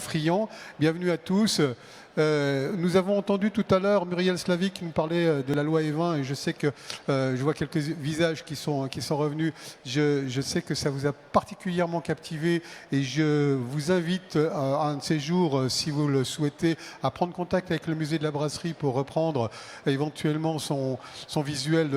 Friand. Bienvenue à tous. Nous avons entendu tout à l'heure Muriel Slavic qui nous parlait de la loi E20 et je sais que je vois quelques visages qui sont revenus. Je sais que ça vous a particulièrement captivé et je vous invite à un de ces jours, si vous le souhaitez, à prendre contact avec le musée de la brasserie pour reprendre éventuellement son visuel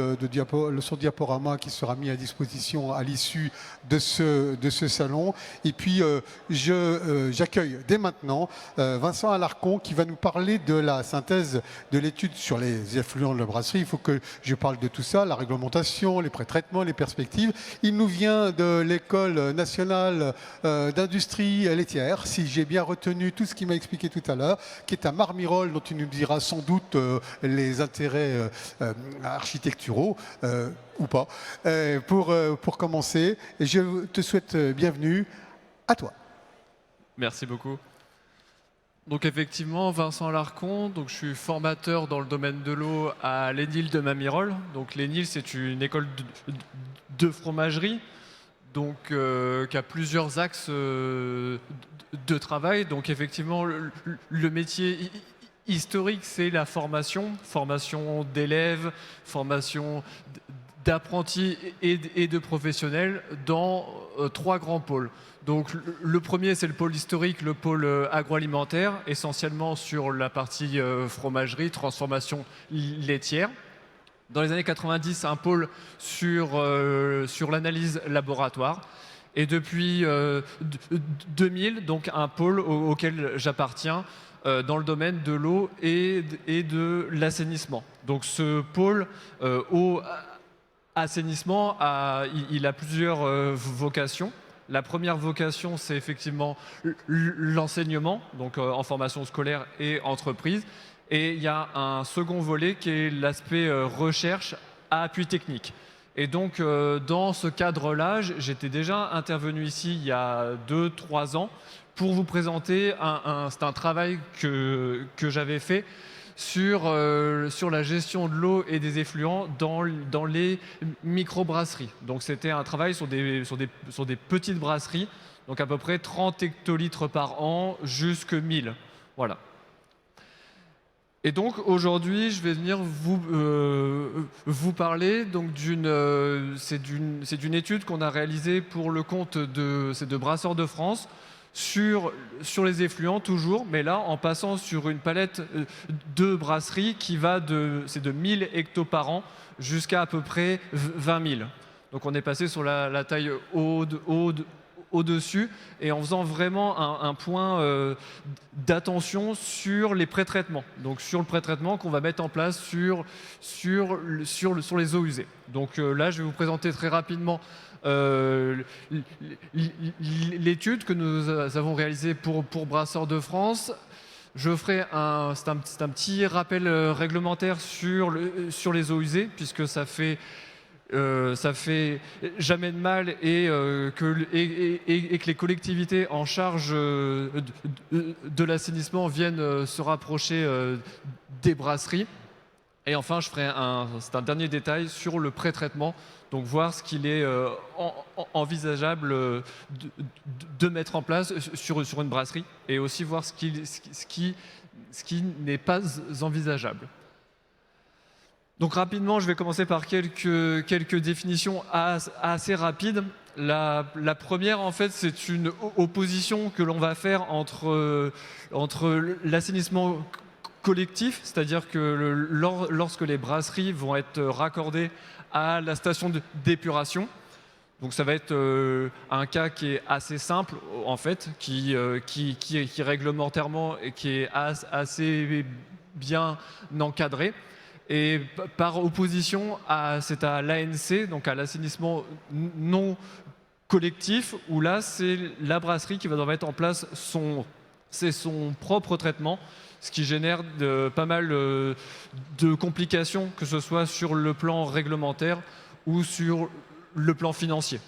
son diaporama qui sera mis à disposition à l'issue de ce salon. Et puis j'accueille dès maintenant Vincent Alarcon qui va nous parler de la synthèse de l'étude sur les effluents de la brasserie. Il faut que je parle de tout ça, la réglementation, les pré-traitements, les perspectives. Il nous vient de l'École nationale d'industrie laitière, si j'ai bien retenu tout ce qu'il m'a expliqué tout à l'heure, qui est à Marmirol, dont il nous dira sans doute les intérêts architecturaux, ou pas, pour commencer. Je te souhaite bienvenue. À toi. Merci beaucoup. Donc effectivement, Vincent Alarcon, donc je suis formateur dans le domaine de l'eau à l'ENIL de Mamirol. Donc l'ENIL, c'est une école de fromagerie, donc qui a plusieurs axes de travail. Donc effectivement, le métier historique, c'est la formation d'élèves, formation d'apprentis et de professionnels dans trois grands pôles. Donc le premier, c'est le pôle historique, le pôle agroalimentaire, essentiellement sur la partie fromagerie, transformation laitière. Dans les années 90, un pôle sur l'analyse laboratoire. Et depuis 2000, donc un pôle auquel j'appartiens dans le domaine de l'eau et de l'assainissement. Donc ce pôle eau assainissement, il a plusieurs vocations. La première vocation, c'est effectivement l'enseignement, donc en formation scolaire et entreprise. Et il y a un second volet qui est l'aspect recherche à appui technique. Et donc, dans ce cadre-là, j'étais déjà intervenu ici il y a 2-3 ans pour vous présenter c'est un travail que j'avais fait sur la gestion de l'eau et des effluents dans les microbrasseries. Donc c'était un travail sur des petites brasseries, donc à peu près 30 hectolitres par an jusque 1000. Voilà. Et donc aujourd'hui, je vais venir vous parler c'est d'une étude qu'on a réalisée pour le compte de Brasseurs de France, sur les effluents toujours, mais là en passant sur une palette de brasseries qui va de 1000 hectos par an jusqu'à à peu près 20 000. Donc on est passé sur la taille au-dessus et en faisant vraiment un point d'attention sur les pré-traitements. Donc sur le pré-traitement qu'on va mettre en place sur les eaux usées. Donc là, je vais vous présenter très rapidement l'étude que nous avons réalisée pour Brasseurs de France. Je ferai c'est un petit rappel réglementaire sur les eaux usées, puisque ça fait jamais de mal et que les collectivités en charge de l'assainissement viennent se rapprocher des brasseries. Et enfin, je ferai c'est un dernier détail sur le pré-traitement, donc voir ce qu'il est envisageable de mettre en place sur une brasserie et aussi voir ce qui n'est pas envisageable. Donc rapidement, je vais commencer par quelques définitions assez rapides. La première, en fait, c'est une opposition que l'on va faire entre l'assainissement collectif, c'est-à-dire que lorsque les brasseries vont être raccordées à la station d'épuration, donc ça va être un cas qui est assez simple, en fait, qui réglementairement et qui est assez bien encadré. Et par opposition, c'est à l'ANC, donc à l'assainissement non collectif, où là, c'est la brasserie qui va devoir mettre en place son propre traitement, ce qui génère pas mal de complications, que ce soit sur le plan réglementaire ou sur le plan financier.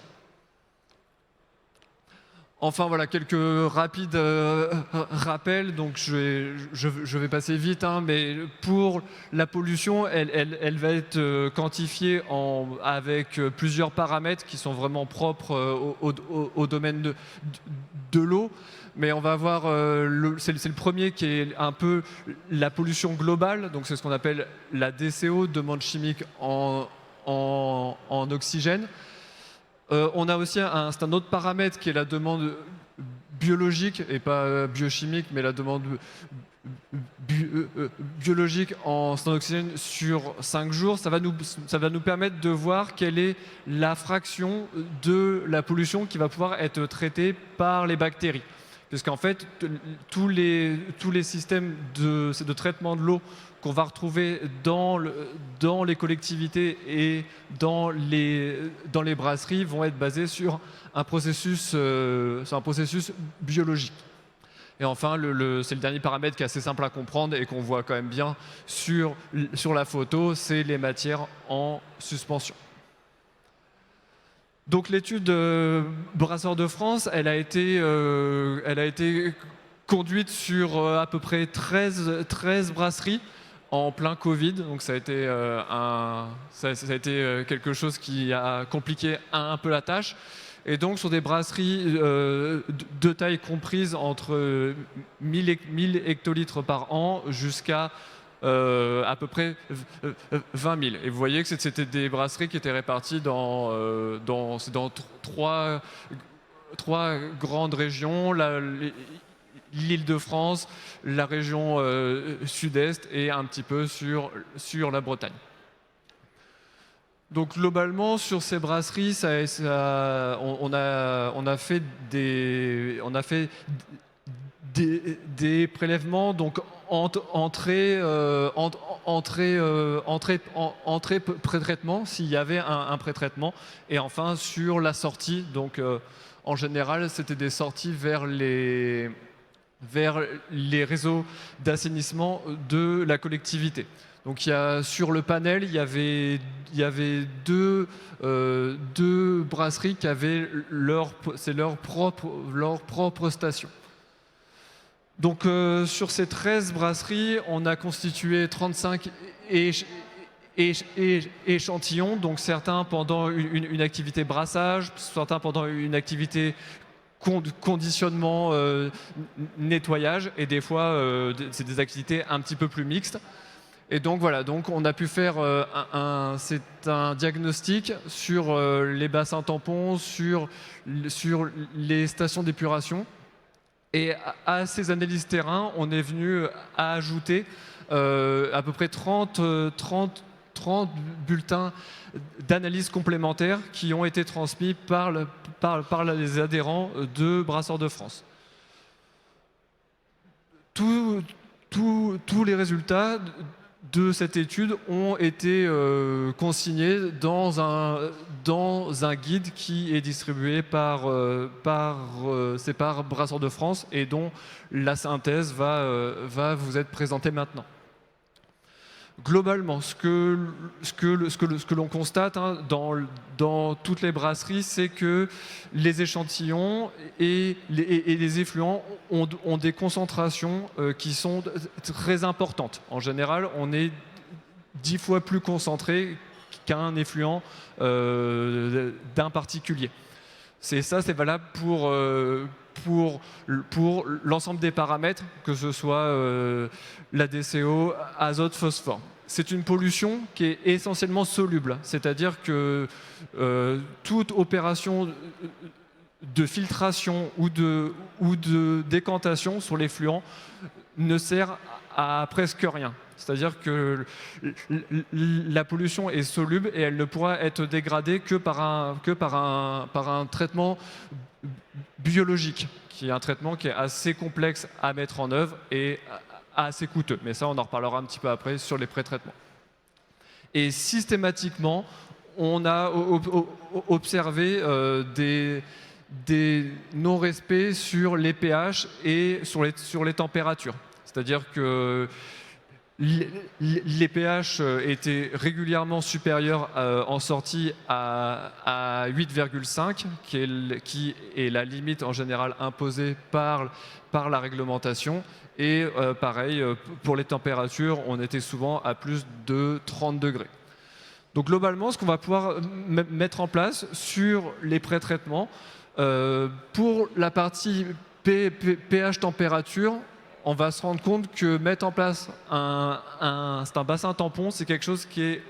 Enfin voilà, quelques rapides rappels, donc je vais passer vite, hein, mais pour la pollution, elle va être quantifiée avec plusieurs paramètres qui sont vraiment propres au domaine de l'eau. mais on va voir, c'est le premier qui est un peu la pollution globale, donc c'est ce qu'on appelle la DCO, demande chimique en oxygène. On a aussi c'est un autre paramètre qui est la demande biologique, et pas biochimique, mais la demande biologique en oxygène sur 5 jours. Ça va nous permettre de voir quelle est la fraction de la pollution qui va pouvoir être traitée par les bactéries. Puisqu'en fait, tous les systèmes de traitement de l'eau qu'on va retrouver dans les collectivités et dans les brasseries vont être basés sur un processus biologique. Et enfin, c'est le dernier paramètre qui est assez simple à comprendre et qu'on voit quand même bien sur la photo, c'est les matières en suspension. Donc l'étude Brasseurs de France, elle a été conduite sur à peu près 13 brasseries en plein Covid. Donc ça a été, quelque chose qui a compliqué un peu la tâche. Et donc sur des brasseries de taille comprise entre 1000 hectolitres par an jusqu'à à peu près 20 000. Et vous voyez que c'était des brasseries qui étaient réparties dans trois grandes régions, l'Île-de-France, la région sud-est et un petit peu sur la Bretagne. Donc globalement, sur ces brasseries, on a fait des prélèvements, donc entrée, pré-traitement, s'il y avait un pré-traitement, et enfin sur la sortie. Donc en général, c'était des sorties vers les réseaux d'assainissement de la collectivité. Donc sur le panel, il y avait deux brasseries qui avaient leur propre station. Donc sur ces 13 brasseries, on a constitué 35 échantillons, donc certains pendant une activité brassage, certains pendant une activité conditionnement, nettoyage, et des fois c'est des activités un petit peu plus mixtes. Et donc voilà, donc on a pu faire c'est un diagnostic sur les bassins tampons, sur les stations d'épuration. Et à ces analyses terrain, on est venu à ajouter à peu près 30 bulletins d'analyse complémentaires qui ont été transmis par les adhérents de Brasseurs de France. Tous les résultats de cette étude ont été consignés dans un guide qui est distribué par Brasseurs de France et dont la synthèse va vous être présentée maintenant. Globalement, ce que l'on constate dans toutes les brasseries, c'est que les échantillons et les effluents ont des concentrations qui sont très importantes. En général, on est 10 fois plus concentré qu'un effluent d'un particulier. C'est valable pour l'ensemble des paramètres, que ce soit la DCO, azote, phosphore. C'est une pollution qui est essentiellement soluble, c'est-à-dire que toute opération de filtration ou de décantation sur l'effluent ne sert à presque rien. C'est-à-dire que la pollution est soluble et elle ne pourra être dégradée que par un traitement biologique, qui est un traitement qui est assez complexe à mettre en œuvre et assez coûteux. Mais ça, on en reparlera un petit peu après sur les pré-traitements. Et systématiquement, on a observé des non-respects sur les pH et sur les températures. C'est-à-dire que les pH étaient régulièrement supérieurs en sortie à 8,5, qui est la limite en général imposée par la réglementation. Et pareil, pour les températures, on était souvent à plus de 30 degrés. Donc globalement, ce qu'on va pouvoir mettre en place sur les pré-traitements, pour la partie pH température, on va se rendre compte que mettre en place un bassin tampon, c'est quelque chose qui est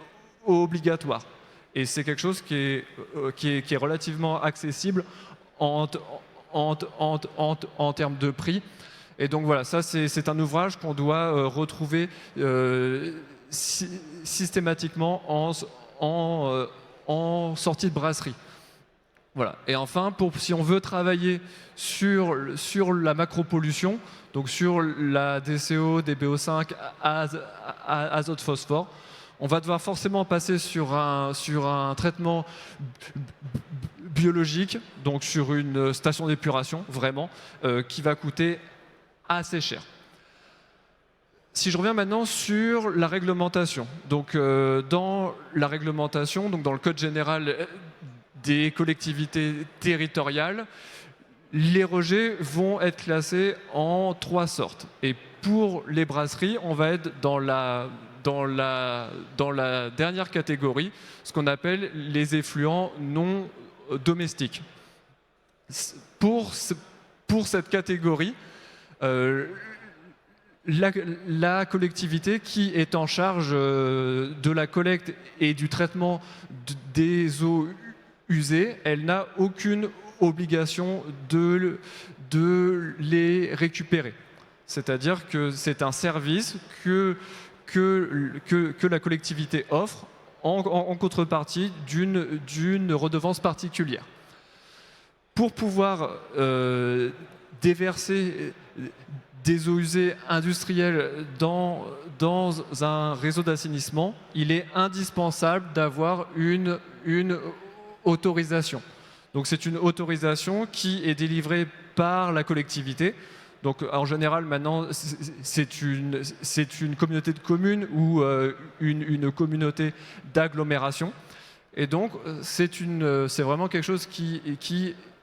obligatoire. Et c'est quelque chose qui est relativement accessible en termes de prix. Et donc voilà, ça c'est un ouvrage qu'on doit retrouver systématiquement en sortie de brasserie. Voilà. Et enfin, si on veut travailler sur la macropollution, donc sur la DCO, DBO5, azote, phosphore, on va devoir forcément passer sur un traitement biologique, donc sur une station d'épuration, vraiment, qui va coûter assez cher. Si je reviens maintenant sur la réglementation, donc dans la réglementation, donc dans le Code général des collectivités territoriales, les rejets vont être classés en 3 sortes. Et pour les brasseries, on va être dans la dernière catégorie, ce qu'on appelle les effluents non domestiques. Pour cette catégorie, la collectivité qui est en charge de la collecte et du traitement des eaux usées, elle n'a aucune obligation de les récupérer. C'est-à-dire que c'est un service que la collectivité offre en contrepartie d'une redevance particulière. Pour pouvoir déverser des eaux usées industrielles dans un réseau d'assainissement, il est indispensable d'avoir une autorisation. Donc c'est une autorisation qui est délivrée par la collectivité. Donc en général maintenant c'est une communauté de communes ou une communauté d'agglomération. Et donc c'est vraiment quelque chose qui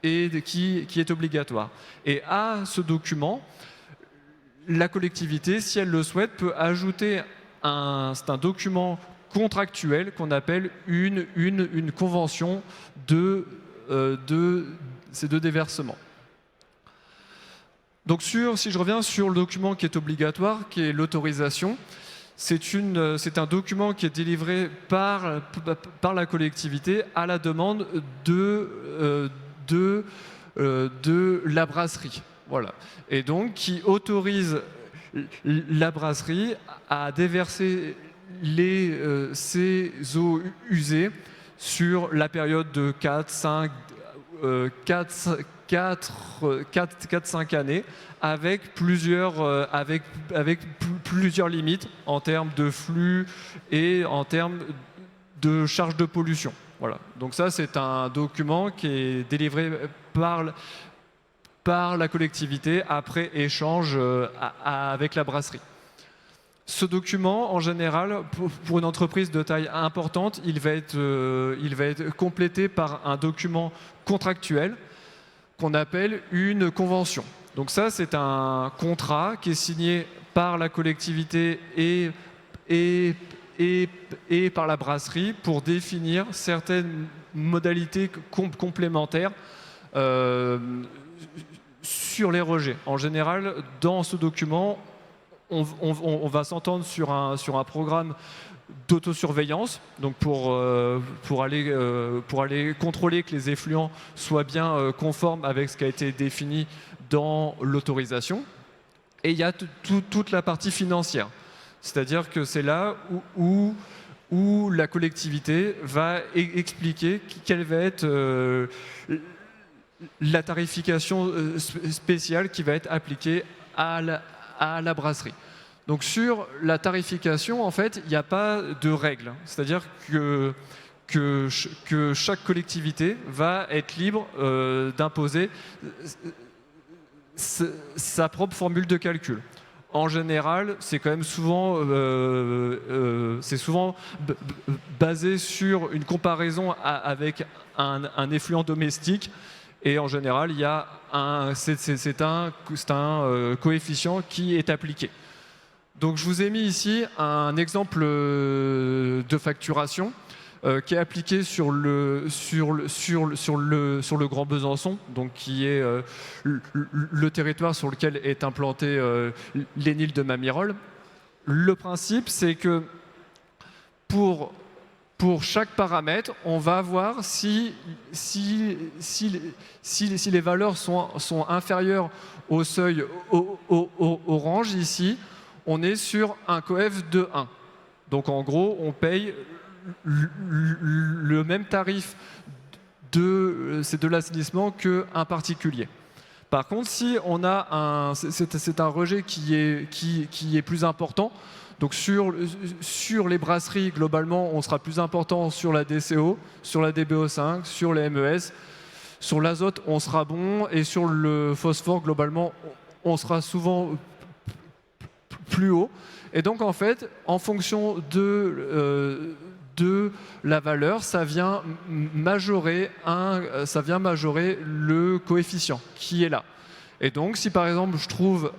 est obligatoire. Et à ce document, la collectivité, si elle le souhaite, peut ajouter c'est un document contractuel qu'on appelle une convention de déversement. Donc si je reviens sur le document qui est obligatoire, qui est l'autorisation, c'est un document qui est délivré par la collectivité à la demande de la brasserie. Voilà. Et donc qui autorise la brasserie à déverser ces eaux usées sur la période de 4-5 années avec plusieurs limites en termes de flux et en termes de charge de pollution. Voilà. Donc ça, c'est un document qui est délivré par la collectivité après échange avec la brasserie. Ce document, en général, pour une entreprise de taille importante, il va être complété par un document contractuel qu'on appelle une convention. Donc ça, c'est un contrat qui est signé par la collectivité et par la brasserie pour définir certaines modalités complémentaires sur les rejets. En général, dans ce document, on va s'entendre sur un programme d'autosurveillance, donc pour aller contrôler que les effluents soient bien conformes avec ce qui a été défini dans l'autorisation. Et il y a toute la partie financière, c'est-à-dire que c'est là où la collectivité va expliquer quelle va être la tarification spéciale qui va être appliquée à la brasserie. Donc sur la tarification, en fait, il n'y a pas de règle. C'est-à-dire que chaque collectivité va être libre d'imposer sa propre formule de calcul. En général, c'est quand même souvent basé sur une comparaison avec un effluent domestique. Et en général, c'est un coefficient qui est appliqué. Donc je vous ai mis ici un exemple de facturation. qui est appliqué sur le Grand Besançon, donc qui est le territoire sur lequel est implanté l'Énil de Mamirol. Le principe, c'est que pour chaque paramètre, on va voir si les valeurs sont inférieures au seuil orange ici, on est sur un coef de 1. Donc en gros, on paye le même tarif de l'assainissement qu'un particulier. Par contre, si on a c'est un rejet qui est plus important, donc sur les brasseries, globalement, on sera plus important sur la DCO, sur la DBO5, sur les MES. Sur l'azote, on sera bon, et sur le phosphore, globalement, on sera souvent plus haut. Et donc, en fait, en fonction de la valeur, ça vient majorer le coefficient qui est là. Et donc, si par exemple, je trouve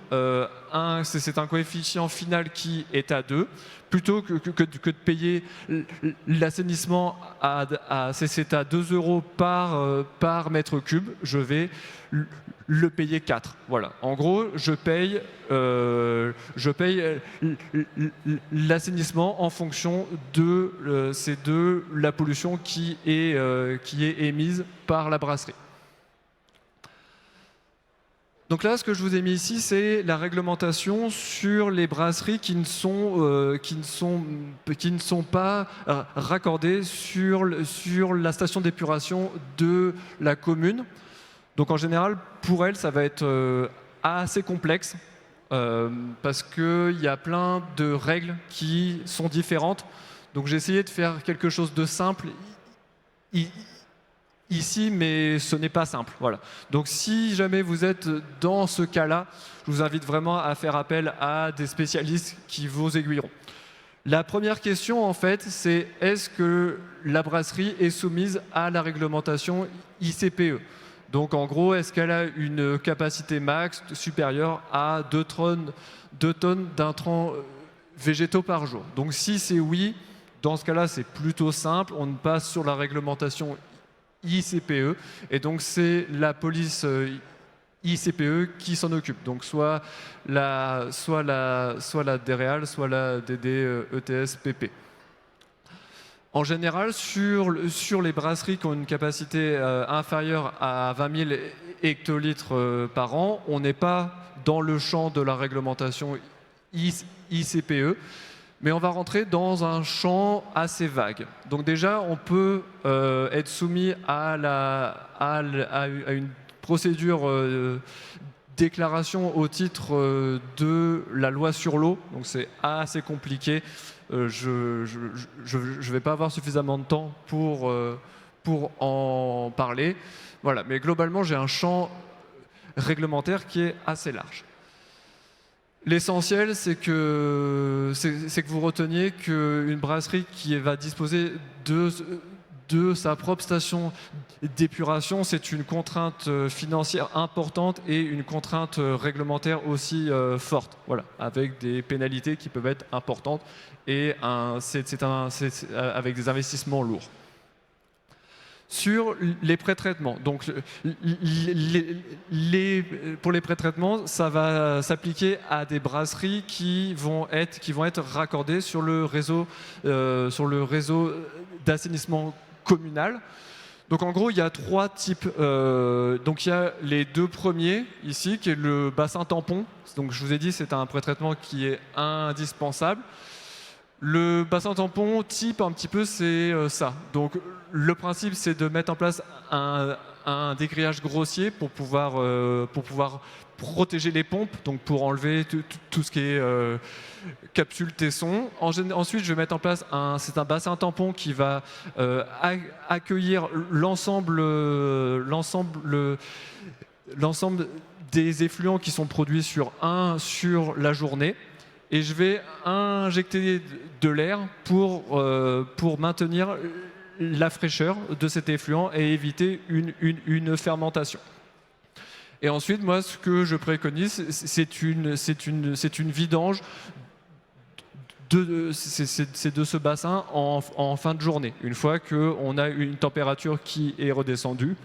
c'est un coefficient final qui est à 2, plutôt que de payer l'assainissement c'est à 2 € par mètre cube, je vais le payer 4. Voilà. En gros, je paye l'assainissement en fonction de la pollution qui est émise par la brasserie. Donc là, ce que je vous ai mis ici, c'est la réglementation sur les brasseries qui ne sont pas raccordées sur la station d'épuration de la commune. Donc en général, pour elles, ça va être assez complexe parce qu'il y a plein de règles qui sont différentes. Donc j'ai essayé de faire quelque chose de simple ici, mais ce n'est pas simple. Voilà. Donc si jamais vous êtes dans ce cas-là, je vous invite vraiment à faire appel à des spécialistes qui vous aiguilleront. La première question, en fait, c'est est-ce que la brasserie est soumise à la réglementation ICPE? Donc en gros, est-ce qu'elle a une capacité max supérieure à 2 tonnes d'intrants végétaux par jour? Donc si c'est oui, dans ce cas-là, c'est plutôt simple. On passe sur la réglementation ICPE, et donc c'est la police ICPE qui s'en occupe. Donc soit la DREAL, soit la DD ETS PP. En général, sur les brasseries qui ont une capacité inférieure à 20 000 hectolitres par an, on n'est pas dans le champ de la réglementation ICPE, mais on va rentrer dans un champ assez vague. Donc déjà, on peut être soumis à une procédure déclaration au titre de la loi sur l'eau. Donc c'est assez compliqué. Je ne vais pas avoir suffisamment de temps pour en parler. Voilà. Mais globalement, j'ai un champ réglementaire qui est assez large. L'essentiel, c'est que vous reteniez qu'une brasserie qui va disposer de sa propre station d'épuration, c'est une contrainte financière importante et une contrainte réglementaire aussi forte, voilà, avec des pénalités qui peuvent être importantes et avec des investissements lourds. Sur les pré-traitements, donc pour les pré-traitements, ça va s'appliquer à des brasseries qui vont être raccordées sur le réseau d'assainissement communal. Donc en gros, il y a 3 types. Donc il y a les 2 premiers ici, qui est le bassin tampon. Donc je vous ai dit, c'est un pré-traitement qui est indispensable. Le bassin tampon type, un petit peu, c'est ça. Donc le principe, c'est de mettre en place un dégrillage grossier pour pouvoir protéger les pompes, donc pour enlever tout ce qui est capsule tesson. Ensuite, je vais mettre en place c'est un bassin tampon qui va accueillir l'ensemble des effluents qui sont produits sur la journée. Et je vais injecter de l'air pour maintenir la fraîcheur de cet effluent et éviter une fermentation. Et ensuite, moi, ce que je préconise, c'est une vidange c'est de ce bassin en fin de journée, une fois qu'on a une température qui est redescendue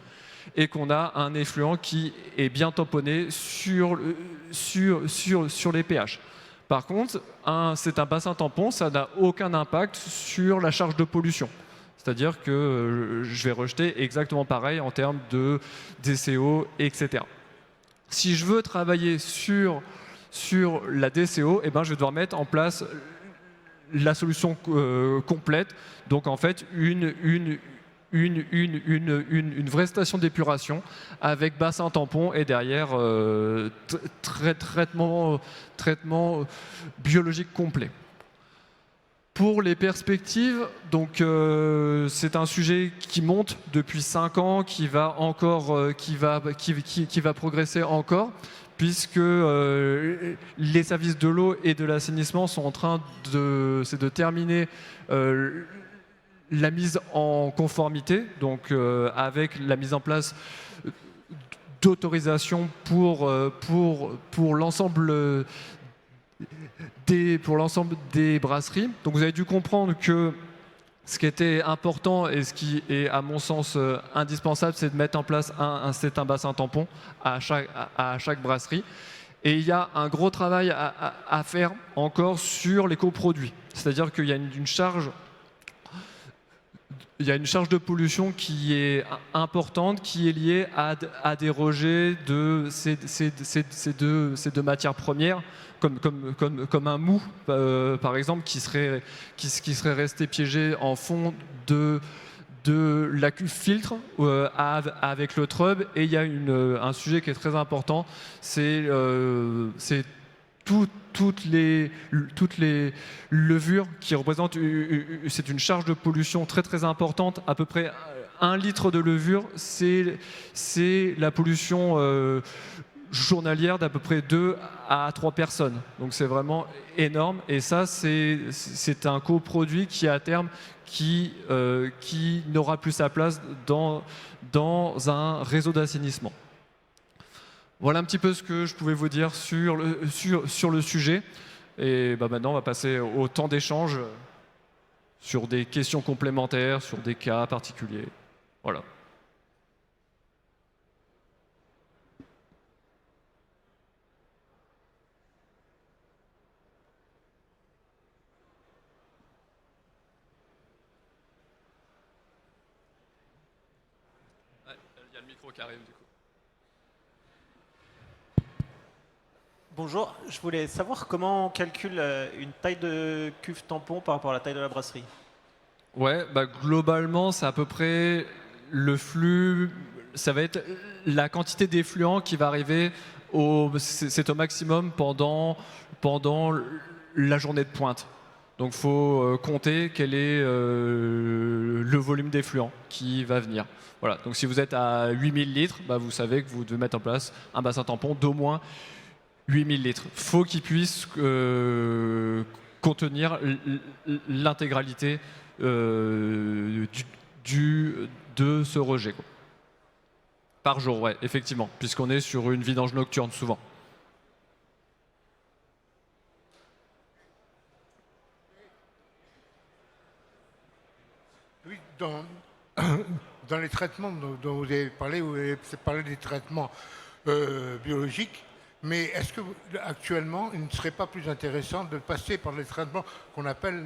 et qu'on a un effluent qui est bien tamponné sur les pH. Par contre, c'est un bassin tampon, ça n'a aucun impact sur la charge de pollution. C'est-à-dire que je vais rejeter exactement pareil en termes de DCO, etc. Si je veux travailler sur la DCO, eh ben, je vais devoir mettre en place la solution complète. Donc en fait, une vraie station d'épuration avec bassin tampon et derrière traitement biologique complet. Pour les perspectives, donc c'est un sujet qui monte depuis 5 ans, qui va progresser encore, puisque les services de l'eau et de l'assainissement sont en train de terminer la mise en conformité, donc avec la mise en place d'autorisation pour l'ensemble des brasseries. Donc vous avez dû comprendre que ce qui était important et ce qui est à mon sens indispensable, c'est de mettre en place un bassin tampon à chaque brasserie. Et il y a un gros travail à faire encore sur les coproduits. C'est-à-dire qu'il y a une charge de pollution qui est importante, qui est liée à des rejets de ces deux matières premières, comme un mou, par exemple, qui serait resté piégé en fond de la cuve filtre avec le trub. Et il y a un sujet qui est très important, c'est toutes les levures qui représentent, c'est une charge de pollution très très importante. À peu près 1 litre de levure, c'est la pollution journalière d'à peu près 2 à 3 personnes. Donc c'est vraiment énorme. Et ça, c'est un coproduit qui à terme qui n'aura plus sa place dans un réseau d'assainissement. Voilà un petit peu ce que je pouvais vous dire sur le sujet. Et maintenant, on va passer au temps d'échange sur des questions complémentaires, sur des cas particuliers. Voilà. Il y a le micro qui arrive du coup. Bonjour, je voulais savoir comment on calcule une taille de cuve tampon par rapport à la taille de la brasserie. Ouais, globalement, c'est à peu près le flux, ça va être la quantité d'effluent qui va arriver, c'est au maximum pendant la journée de pointe. Donc il faut compter quel est le volume d'effluent qui va venir. Voilà. Donc si vous êtes à 8000 litres, vous savez que vous devez mettre en place un bassin tampon d'au moins 8000 litres. Il faut qu'il puisse contenir l'intégralité de ce rejet. Quoi. Par jour, ouais, effectivement, puisqu'on est sur une vidange nocturne souvent. Oui, dans les traitements dont vous avez parlé des traitements biologiques. Mais est-ce que actuellement, il ne serait pas plus intéressant de passer par les traitements qu'on appelle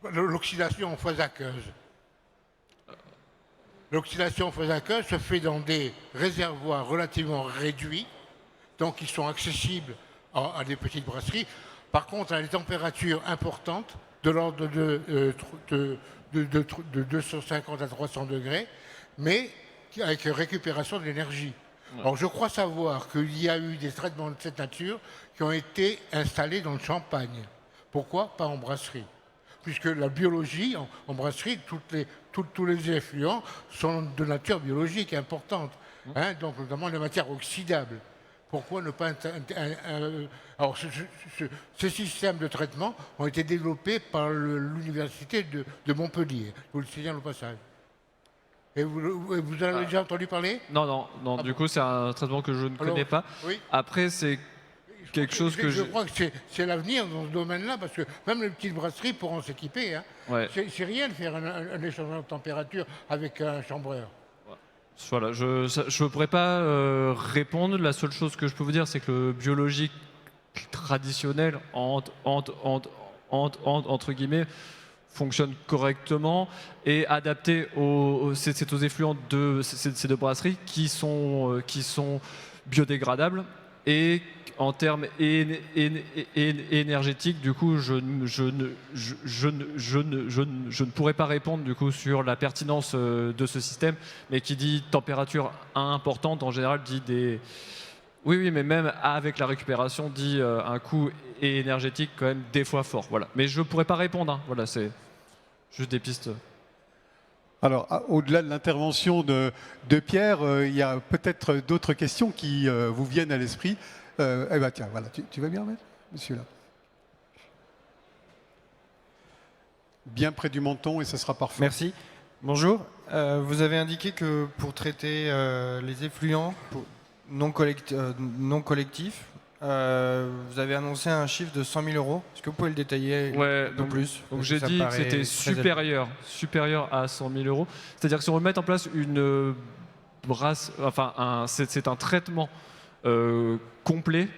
l'oxydation en phase aqueuse? L'oxydation en phase aqueuse se fait dans des réservoirs relativement réduits, donc qui sont accessibles à des petites brasseries. Par contre, à des températures importantes, de l'ordre de 250 à 300 degrés, mais avec récupération de l'énergie. Ouais. Alors je crois savoir qu'il y a eu des traitements de cette nature qui ont été installés dans le champagne. Pourquoi pas en brasserie? Puisque la biologie, en brasserie, tous les effluents sont de nature biologique importante, hein, donc notamment les matières oxydables. Pourquoi ne pas... Alors, ces systèmes de traitement ont été développés par l'université de Montpellier. Je vous le signale au passage. Et vous en avez déjà entendu parler? Non, Ah du bon. coup, c'est un traitement que je ne connais pas. Oui. Après, c'est quelque chose que je crois que c'est l'avenir dans ce domaine-là, parce que même les petites brasseries pourront s'équiper. Hein. Ouais. C'est rien de faire un échangeur de température avec un chambreur. Voilà, je ne pourrais pas répondre. La seule chose que je peux vous dire, c'est que le biologique traditionnel, entre guillemets, fonctionne correctement et adapté c'est aux effluents de ces deux brasseries qui sont biodégradables et en termes énergétiques, du coup, je ne pourrais pas répondre du coup sur la pertinence de ce système, mais qui dit température importante en général dit des oui, mais même avec la récupération dit un coût énergétique quand même des fois fort. Voilà, mais je pourrais pas répondre. Hein. Voilà, c'est juste des pistes. Alors, au-delà de l'intervention de Pierre, il y a peut-être d'autres questions qui vous viennent à l'esprit. Eh ben tiens, voilà, tu vas bien, monsieur là. Bien près du menton et ça sera parfait. Merci. Bonjour. Vous avez indiqué que pour traiter les effluents non collectifs, vous avez annoncé un chiffre de 100 000 euros. Est-ce que vous pouvez le détailler un peu plus? Donc j'ai dit que c'était supérieur à 100 000 euros. C'est-à-dire que si on remet en place une c'est un traitement complet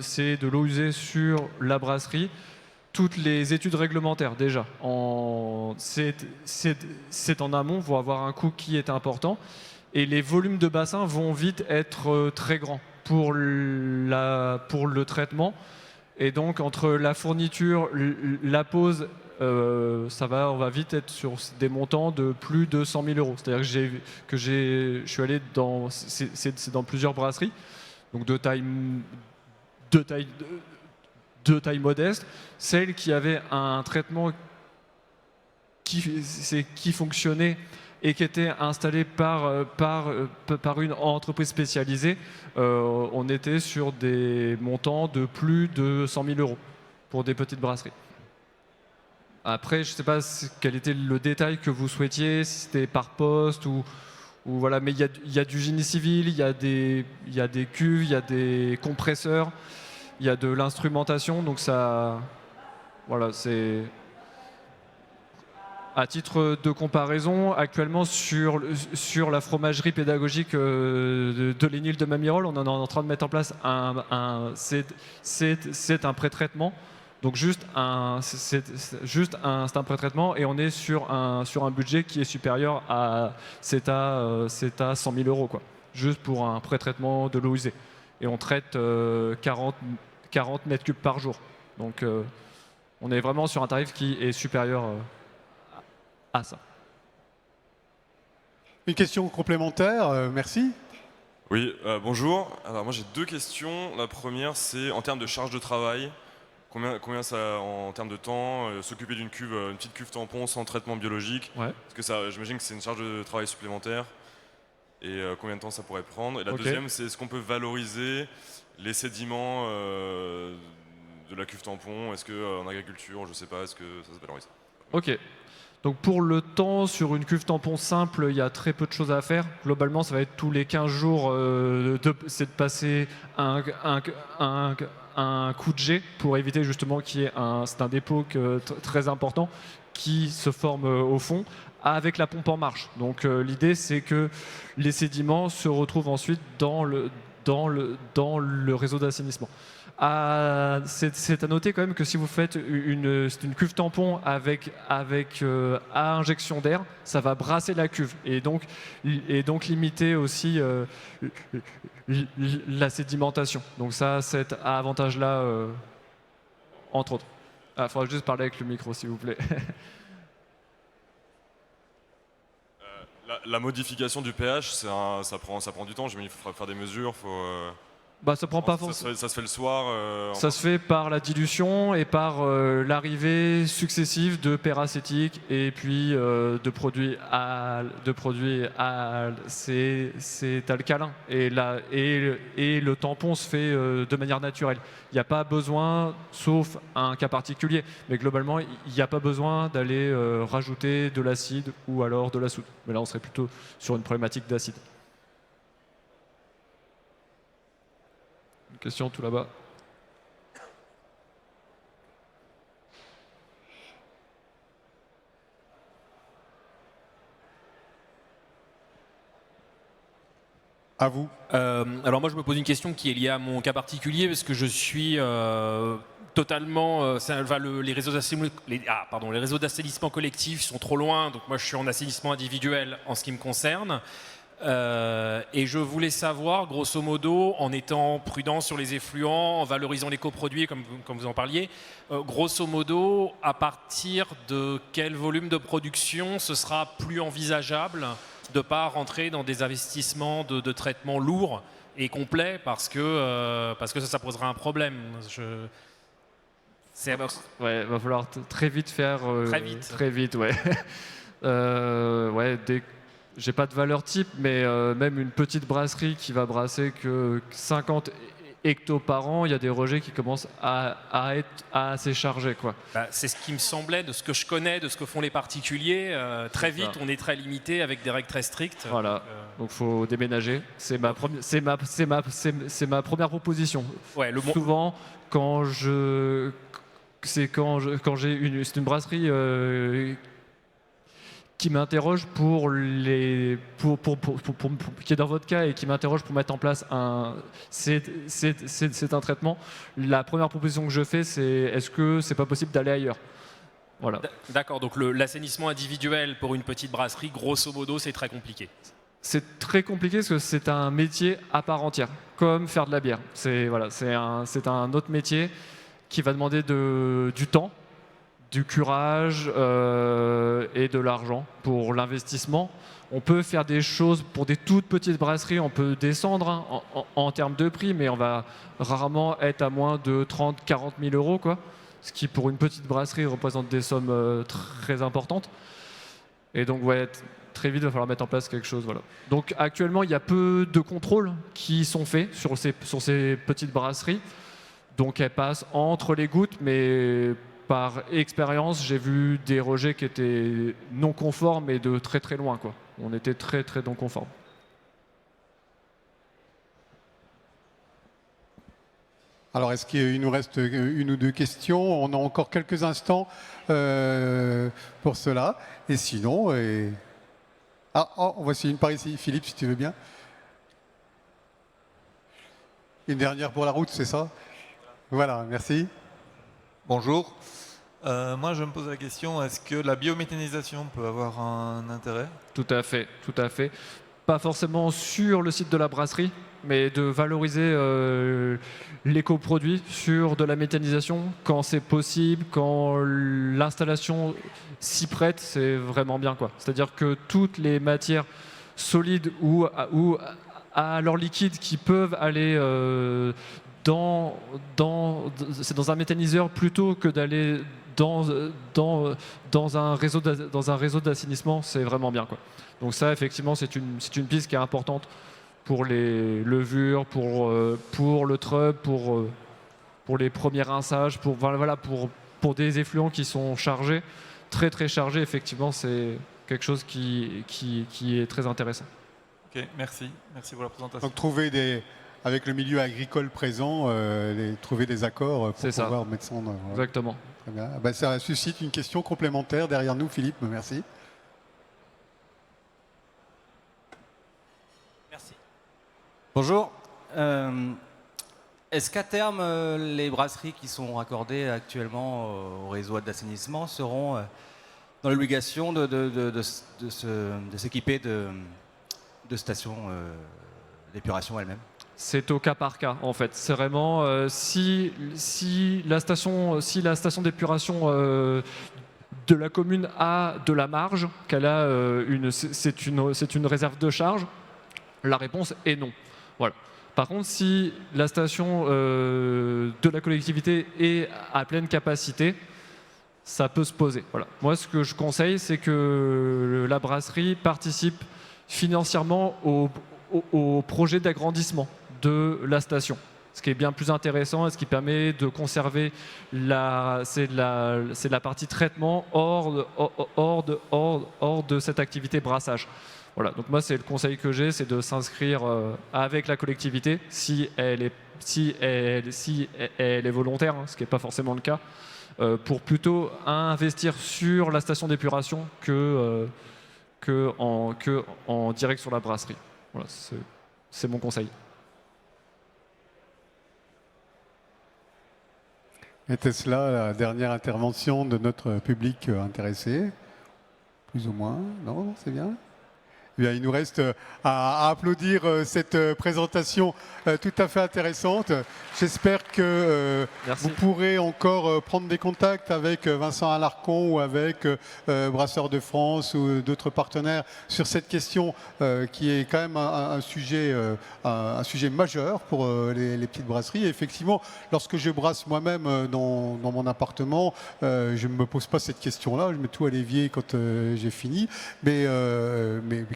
c'est de l'eau usée sur la brasserie. Toutes les études réglementaires déjà, c'est en amont, vont avoir un coût qui est important et les volumes de bassin vont vite être très grands pour le traitement. Et donc entre la fourniture, la pose, on va vite être sur des montants de plus de 100 000 euros. C'est-à-dire que je suis allé dans plusieurs brasseries, donc de taille modeste, celle qui avait un traitement qui fonctionnait et qui était installé par une entreprise spécialisée, on était sur des montants de plus de 100 000 euros pour des petites brasseries. Après, je ne sais pas quel était le détail que vous souhaitiez, si c'était par poste ou voilà, mais il y a du génie civil, il y a des cuves, il y a des compresseurs, il y a de l'instrumentation, donc ça, voilà, c'est à titre de comparaison. Actuellement, sur la fromagerie pédagogique de l'Énil de Mamirol, on est en train de mettre en place c'est un pré-traitement. Donc c'est un pré-traitement et on est sur un budget qui est supérieur à 100 000 euros, quoi, juste pour un pré-traitement de l'eau usée. Et on traite 40 mètres cubes par jour. Donc on est vraiment sur un tarif qui est supérieur à ça. Une question complémentaire, merci. Oui, bonjour. Alors moi j'ai deux questions. La première, c'est en termes de charge de travail. Combien ça, en termes de temps, s'occuper d'une cuve, une petite cuve tampon sans traitement biologique? Ouais. Parce que ça, j'imagine que c'est une charge de travail supplémentaire. Et combien de temps ça pourrait prendre? Et la deuxième, c'est est-ce qu'on peut valoriser les sédiments de la cuve tampon? Est-ce qu'en agriculture, je ne sais pas, est-ce que ça se valorise? Ok. Donc pour le temps, sur une cuve tampon simple, il y a très peu de choses à faire. Globalement, ça va être tous les 15 jours, c'est de passer un coup de jet pour éviter justement qu'il y ait c'est un dépôt très important qui se forme au fond avec la pompe en marche. Donc l'idée, c'est que les sédiments se retrouvent ensuite dans le réseau d'assainissement. C'est à noter quand même que si vous faites une cuve tampon avec à injection d'air, ça va brasser la cuve et donc limiter aussi la sédimentation. Donc ça, cet avantage-là, entre autres. Il faudra juste parler avec le micro, s'il vous plaît. La modification du pH, ça prend du temps. Il faut faire des mesures. Bah, ça prend pas Ça forcément. se fait le soir. Ça se fait par la dilution et par l'arrivée successive de peracétique et puis de produits c'est alcalin. Et le tampon se fait de manière naturelle. Il n'y a pas besoin, sauf un cas particulier, mais globalement, il n'y a pas besoin d'aller rajouter de l'acide ou alors de la soude. Mais là, on serait plutôt sur une problématique d'acide. Une question tout là-bas. À vous. Alors moi je me pose une question qui est liée à mon cas particulier parce que je suis totalement les réseaux d'assainissement collectif sont trop loin, donc moi je suis en assainissement individuel en ce qui me concerne. Et je voulais savoir, grosso modo, en étant prudent sur les effluents, en valorisant les coproduits comme vous en parliez, grosso modo, à partir de quel volume de production ce sera plus envisageable de ne pas rentrer dans des investissements de traitement lourds et complets parce que ça posera un problème. Ouais, va falloir très vite faire. Très vite, ouais. J'ai pas de valeur type, mais même une petite brasserie qui va brasser que 50 hectos par an, il y a des rejets qui commencent à être assez chargés, quoi. Bah, c'est ce qui me semblait de ce que je connais, de ce que font les particuliers. Très vite, on est très limité avec des règles très strictes. Voilà, donc faut déménager. C'est ma première proposition. Ouais, Souvent, c'est une brasserie qui m'interroge qui est dans votre cas et qui m'interroge pour mettre en place c'est un traitement. La première proposition que je fais, c'est est-ce que c'est pas possible d'aller ailleurs? Voilà. D'accord, donc l'assainissement individuel pour une petite brasserie, grosso modo, c'est très compliqué. C'est très compliqué parce que c'est un métier à part entière, comme faire de la bière. C'est un autre métier qui va demander du temps, du curage et de l'argent pour l'investissement. On peut faire des choses pour des toutes petites brasseries, on peut descendre en termes de prix, mais on va rarement être à moins de 30-40 000 euros, quoi. Ce qui pour une petite brasserie représente des sommes très importantes. Et donc très vite il va falloir mettre en place quelque chose. Voilà. Donc actuellement il y a peu de contrôles qui sont faits sur ces petites brasseries. Donc elles passent entre les gouttes, mais par expérience, j'ai vu des rejets qui étaient non conformes et de très très loin, quoi. On était très très non conformes. Alors, est-ce qu'il nous reste une ou deux questions? On a encore quelques instants pour cela. Et sinon... voici une par ici. Philippe, si tu veux bien. Une dernière pour la route, c'est ça? Voilà, merci. Bonjour. Moi, je me pose la question, est-ce que la biométhanisation peut avoir un intérêt? Tout à fait, tout à fait. Pas forcément sur le site de la brasserie, mais de valoriser l'éco-produit sur de la méthanisation quand c'est possible, quand l'installation s'y prête, c'est vraiment bien, quoi. C'est-à-dire que toutes les matières solides ou à leur liquide qui peuvent aller dans un méthaniseur plutôt que d'aller dans un réseau d'assainissement, c'est vraiment bien, quoi. Donc ça, effectivement, c'est une piste qui est importante pour les levures, pour le trub, pour les premiers rinçages, pour des effluents qui sont chargés, très très chargés. Effectivement, c'est quelque chose qui est très intéressant. Ok, merci. Merci pour la présentation. Donc avec le milieu agricole présent, trouver des accords pour pouvoir mettre ça en œuvre. Exactement. Très bien. Ben, ça suscite une question complémentaire derrière nous, Philippe. Merci. Merci. Bonjour. Est-ce qu'à terme, les brasseries qui sont raccordées actuellement au réseau d'assainissement seront dans l'obligation de s'équiper de stations d'épuration elles-mêmes? C'est au cas par cas, en fait. C'est vraiment si la station d'épuration de la commune a de la marge, qu'elle a c'est une réserve de charge, la réponse est non. Voilà. Par contre, si la station de la collectivité est à pleine capacité, ça peut se poser. Voilà. Moi, ce que je conseille, c'est que la brasserie participe financièrement au projet d'agrandissement de la station. Ce qui est bien plus intéressant et ce qui permet de conserver la partie traitement hors de cette activité brassage. Voilà, donc moi c'est le conseil que j'ai, c'est de s'inscrire avec la collectivité si elle est volontaire, hein, ce qui n'est pas forcément le cas, pour plutôt investir sur la station d'épuration que en direct sur la brasserie. Voilà, c'est mon conseil. Était-ce là la dernière intervention de notre public intéressé? Plus ou moins? Non, c'est bien. Eh bien, il nous reste à applaudir cette présentation tout à fait intéressante. J'espère que vous pourrez encore prendre des contacts avec Vincent Alarcon ou avec Brasseurs de France ou d'autres partenaires sur cette question qui est quand même un sujet majeur pour les petites brasseries. Et effectivement, lorsque je brasse moi-même dans mon appartement, je ne me pose pas cette question-là. Je mets tout à l'évier quand j'ai fini. Mais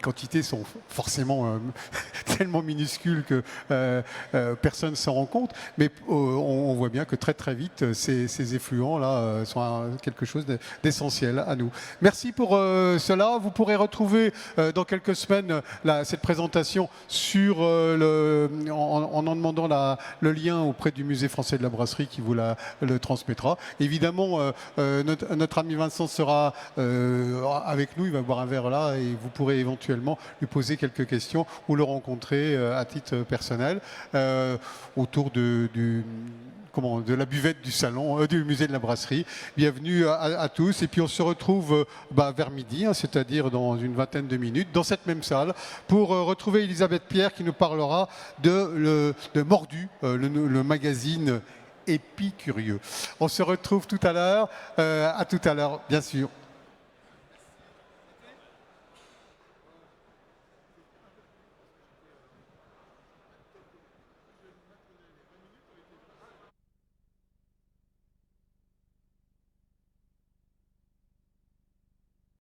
quand sont forcément tellement minuscules que personne ne s'en rend compte. Mais on voit bien que très vite, ces effluents-là sont quelque chose d'essentiel à nous. Merci pour cela. Vous pourrez retrouver dans quelques semaines cette présentation sur en demandant le lien auprès du Musée français de la brasserie qui vous le transmettra. Évidemment, notre ami Vincent sera avec nous. Il va boire un verre là et vous pourrez éventuellement lui poser quelques questions ou le rencontrer à titre personnel autour de la buvette du salon, du musée de la brasserie. Bienvenue à tous. Et puis on se retrouve vers midi, c'est-à-dire dans une vingtaine de minutes, dans cette même salle, pour retrouver Elisabeth Pierre qui nous parlera de Mordu, le magazine Épicurieux. On se retrouve tout à l'heure. À tout à l'heure, bien sûr.